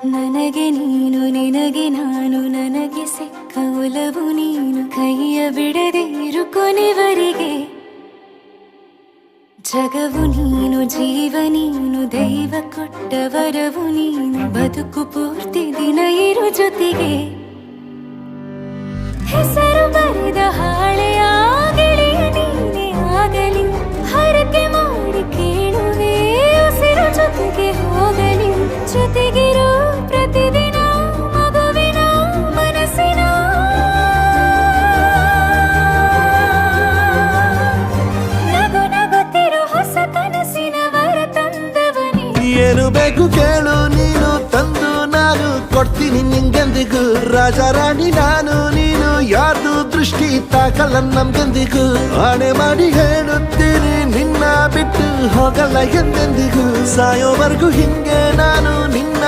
ನನಗೆ ನೀನು ನಿನಗೆ ನಾನು ನನಗೆ ಸಿಕ್ಕ ಒಲವು ನೀನು ಕೈಯ ಬಿಡದಿರು ಕೊನೆವರೆಗೆ ಜಗವು ನೀನು ಜೀವ ನೀನು ದೈವ ಕೊಟ್ಟ ವರವು ನೀನು ಬದುಕು ಪೂರ್ತಿ ದಿನ ಇರು ಜೊತೆಗೆ ಹೆಸರು ಬರೆದ ಹಾಳೆಯ ಗೆಳೆಯ ನೀನೆ ಆಗಲಿ ಹರಕೆ ಮಾಡಿ ಕೇಳುವೆ ಉಸಿರು ಜೊತೆಗೆ ಹೋಗಲಿ ಜೊತೆಗಿರೋ ಪ್ರತಿದಿನ ಮಗುವಿನ ಮನಸ್ಸಿನ ನಗು ನಗುತ್ತಿರೋ ಹೊಸ ಕನಸಿನ ವರ ತಂದವನೇ ಏನು ಬೇಕು ಕೇಳು ನೀನು ತಂದು ನಾನು ಕೊಡ್ತೀನಿ ನಿಂಗೆಂದಿಗೂ ರಾಜ ರಾಣಿ ನಾನು ನೀನು ಯಾರ್ದು ದೃಷ್ಟಿ ತಾಕಲ್ಲ ನಮ್ಗೆಂದಿಗೂ ಆಣೆ ಮಾಡಿ ಹೇಳುತ್ತೀನಿ ನಿನ್ನ ಬಿಟ್ಟು ಹೋಗಲ್ಲ ಎಂದೆಂದಿಗೂ ಸಾಯೋವರೆಗೂ ಹಿಂಗೆ ನಾನು ನಿನ್ನ